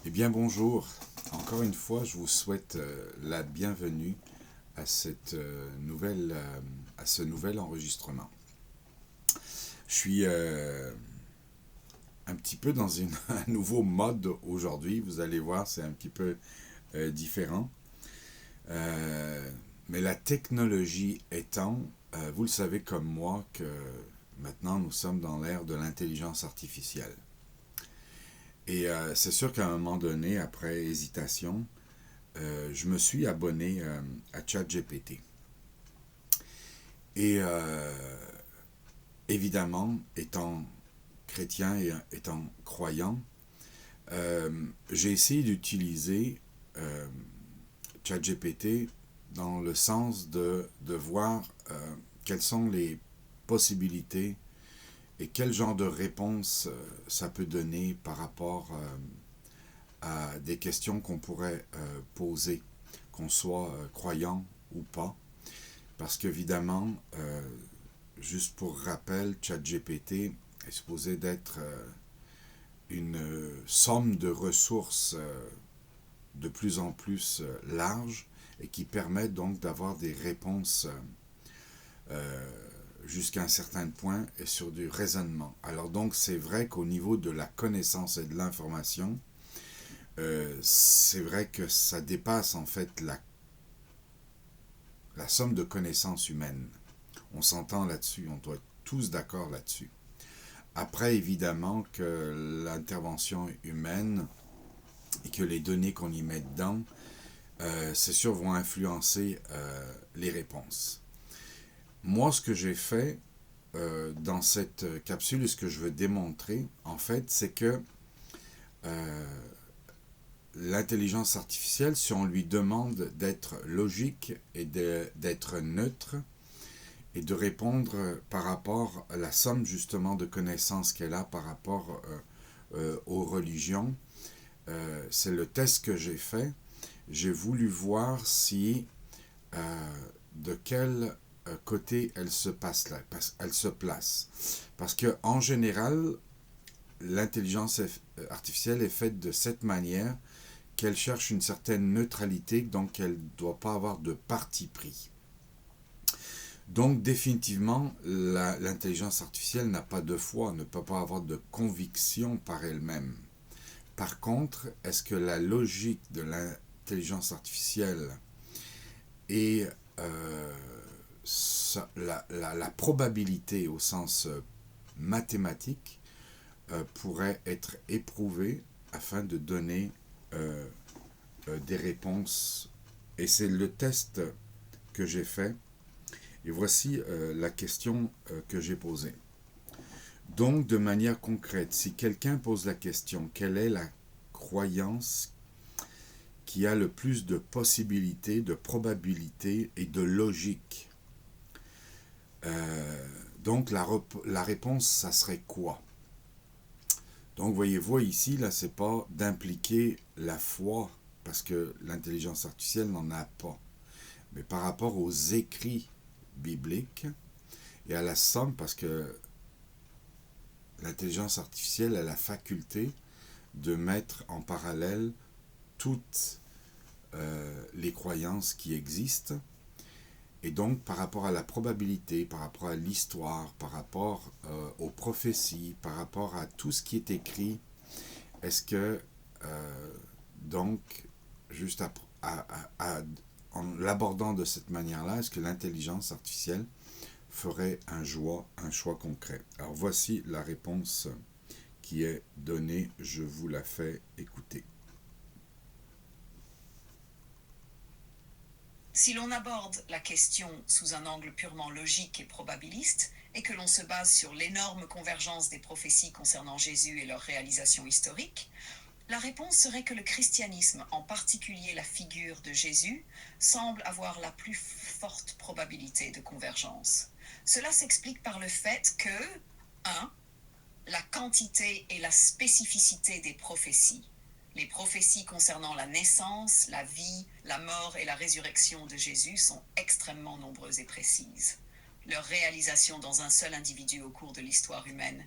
Eh bien bonjour, encore une fois je vous souhaite la bienvenue à, à ce nouvel enregistrement. Je suis un petit peu dans un nouveau mode aujourd'hui, vous allez voir c'est un petit peu différent. Mais la technologie étant, vous le savez comme moi que maintenant nous sommes dans l'ère de l'intelligence artificielle. Et c'est sûr qu'à un moment donné, après hésitation, je me suis abonné à ChatGPT. Et évidemment, étant chrétien et étant croyant, j'ai essayé d'utiliser euh, ChatGPT dans le sens de voir quelles sont les possibilités et quel genre de réponse ça peut donner par rapport à des questions qu'on pourrait poser, qu'on soit croyant ou pas. Parce qu'évidemment, juste pour rappel, ChatGPT est supposé d'être une somme de ressources de plus en plus large et qui permet donc d'avoir des réponses jusqu'à un certain point et sur du raisonnement. Alors donc c'est vrai qu'au niveau de la connaissance et de l'information, c'est vrai que ça dépasse en fait la somme de connaissances humaines. On s'entend là-dessus, on doit être tous d'accord là-dessus. Après, évidemment, que l'intervention humaine et que les données qu'on y met dedans, c'est sûr, vont influencer les réponses. Moi, ce que j'ai fait dans cette capsule et ce que je veux démontrer, en fait, c'est que euh, l'intelligence artificielle, si on lui demande d'être logique et d'être neutre, et de répondre par rapport à la somme justement de connaissances qu'elle a par rapport aux religions. C'est le test que j'ai fait. J'ai voulu voir si de quel côté elle se passe là, elle se place. Parce que en général, l'intelligence artificielle est faite de cette manière qu'elle cherche une certaine neutralité, donc elle ne doit pas avoir de parti pris. Donc définitivement, l'intelligence artificielle n'a pas de foi, ne peut pas avoir de conviction par elle-même. Par contre, est-ce que la logique de l'intelligence artificielle et la probabilité au sens mathématique pourrait être éprouvée afin de donner des réponses? Et c'est le test que j'ai fait. Et voici la question que j'ai posée. Donc, de manière concrète, si quelqu'un pose la question, quelle est la croyance qui a le plus de possibilités, de probabilités et de logique? Donc, la réponse, ça serait quoi? Donc, voyez-vous ici, là, c'est pas d'impliquer la foi, parce que l'intelligence artificielle n'en a pas. Mais par rapport aux écrits bibliques, et à la somme, parce que l'intelligence artificielle a la faculté de mettre en parallèle toutes les croyances qui existent. Et donc, par rapport à la probabilité, par rapport à l'histoire, par rapport aux prophéties, par rapport à tout ce qui est écrit, est-ce que, donc, juste en l'abordant de cette manière-là, est-ce que l'intelligence artificielle ferait un choix concret? Alors voici la réponse qui est donnée, je vous la fais écouter. Si l'on aborde la question sous un angle purement logique et probabiliste, et que l'on se base sur l'énorme convergence des prophéties concernant Jésus et leur réalisation historique, la réponse serait que le christianisme, en particulier la figure de Jésus, semble avoir la plus forte probabilité de convergence. Cela s'explique par le fait que 1. La quantité et la spécificité des prophéties. Les prophéties concernant la naissance, la vie, la mort et la résurrection de Jésus sont extrêmement nombreuses et précises. Leur réalisation dans un seul individu au cours de l'histoire humaine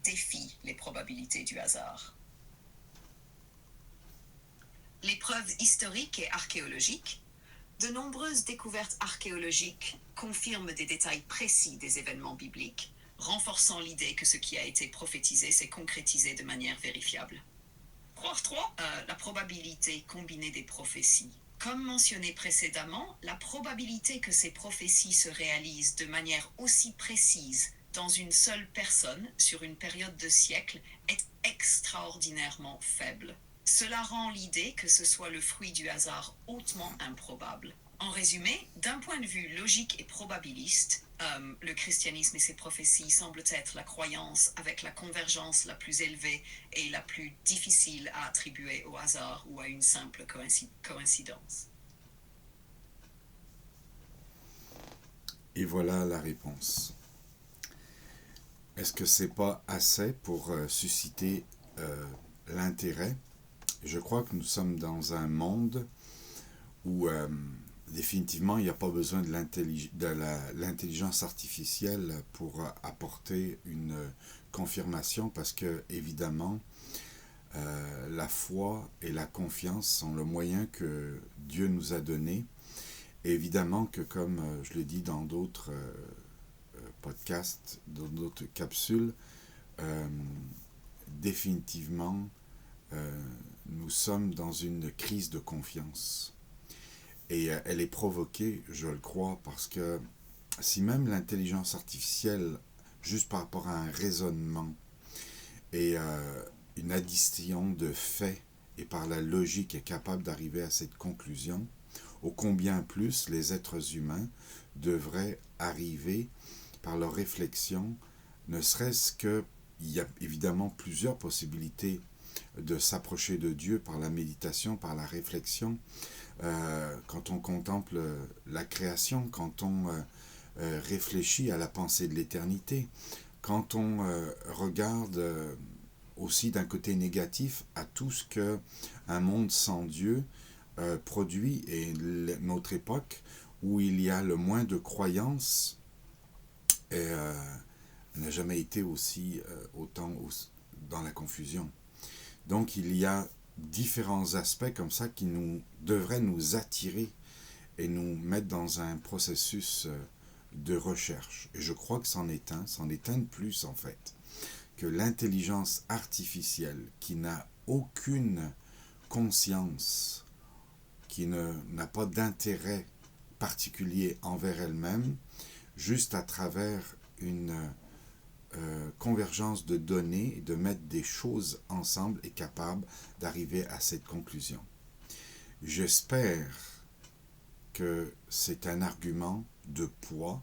défie les probabilités du hasard. Les preuves historiques et archéologiques. De nombreuses découvertes archéologiques confirment des détails précis des événements bibliques, renforçant l'idée que ce qui a été prophétisé s'est concrétisé de manière vérifiable. 3. La probabilité combinée des prophéties. Comme mentionné précédemment, la probabilité que ces prophéties se réalisent de manière aussi précise dans une seule personne sur une période de siècles est extraordinairement faible. Cela rend l'idée que ce soit le fruit du hasard hautement improbable. En résumé, d'un point de vue logique et probabiliste, le christianisme et ses prophéties semblent être la croyance avec la convergence la plus élevée et la plus difficile à attribuer au hasard ou à une simple coïncidence. Et voilà la réponse. Est-ce que c'est pas assez pour susciter l'intérêt? Je crois que nous sommes dans un monde où définitivement il n'y a pas besoin de l'intelligence artificielle pour apporter une confirmation, parce que évidemment la foi et la confiance sont le moyen que Dieu nous a donné. Et évidemment que, comme je le dis dans d'autres podcasts, dans d'autres capsules, définitivement nous sommes dans une crise de confiance. Et elle est provoquée, je le crois, parce que si même l'intelligence artificielle, juste par rapport à un raisonnement et une addition de faits, et par la logique est capable d'arriver à cette conclusion, ô combien plus les êtres humains devraient arriver par leur réflexion, ne serait-ce que, il y a évidemment plusieurs possibilités de s'approcher de Dieu par la méditation, par la réflexion, quand on contemple la création, quand on réfléchit à la pensée de l'éternité, quand on regarde aussi d'un côté négatif à tout ce que un monde sans Dieu produit, et notre époque où il y a le moins de croyances n'a jamais été aussi autant dans la confusion. Donc il y a différents aspects comme ça qui devraient nous attirer et nous mettre dans un processus de recherche. Et je crois que c'en est un de plus en fait, que l'intelligence artificielle qui n'a aucune conscience, qui n'a pas d'intérêt particulier envers elle-même, juste à travers une convergence de données, de mettre des choses ensemble, est capable d'arriver à cette conclusion. J'espère que c'est un argument de poids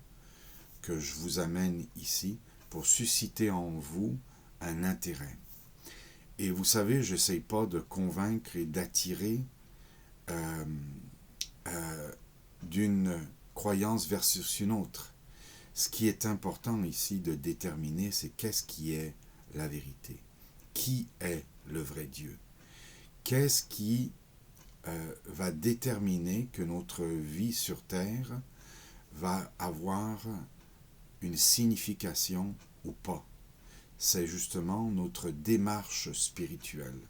que je vous amène ici pour susciter en vous un intérêt. Et vous savez, je n'essaie pas de convaincre et d'attirer d'une croyance versus une autre. Ce qui est important ici de déterminer, c'est qu'est-ce qui est la vérité. Qui est le vrai Dieu? Qu'est-ce qui va déterminer que notre vie sur terre va avoir une signification ou pas? C'est justement notre démarche spirituelle.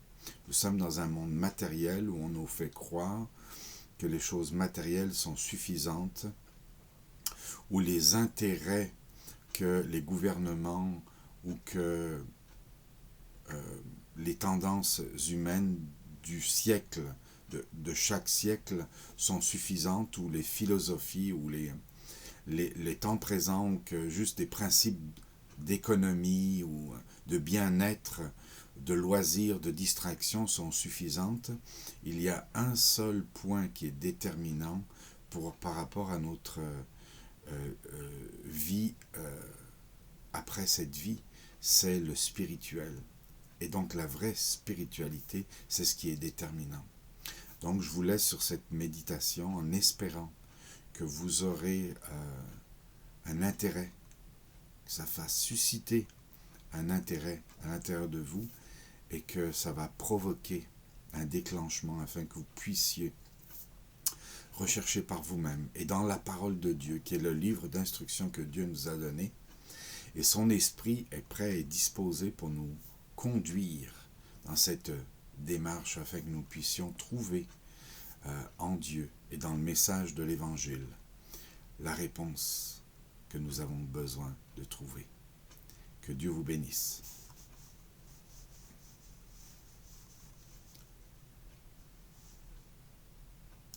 Nous sommes dans un monde matériel où on nous fait croire que les choses matérielles sont suffisantes, où les intérêts que les gouvernements ou que les tendances humaines du siècle, de chaque siècle, sont suffisantes, ou les philosophies, ou les temps présents, ou que juste des principes d'économie ou de bien-être, de loisirs, de distraction sont suffisantes. Il y a un seul point qui est déterminant par rapport à notre vie après cette vie, c'est le spirituel. Et donc la vraie spiritualité, c'est ce qui est déterminant. Donc je vous laisse sur cette méditation en espérant que vous aurez un intérêt, que ça fasse susciter un intérêt à l'intérieur de vous, et que ça va provoquer un déclenchement afin que vous puissiez rechercher par vous-même et dans la parole de Dieu, qui est le livre d'instruction que Dieu nous a donné, et son esprit est prêt et disposé pour nous conduire dans cette démarche afin que nous puissions trouver en Dieu et dans le message de l'Évangile la réponse que nous avons besoin de trouver. Que Dieu vous bénisse.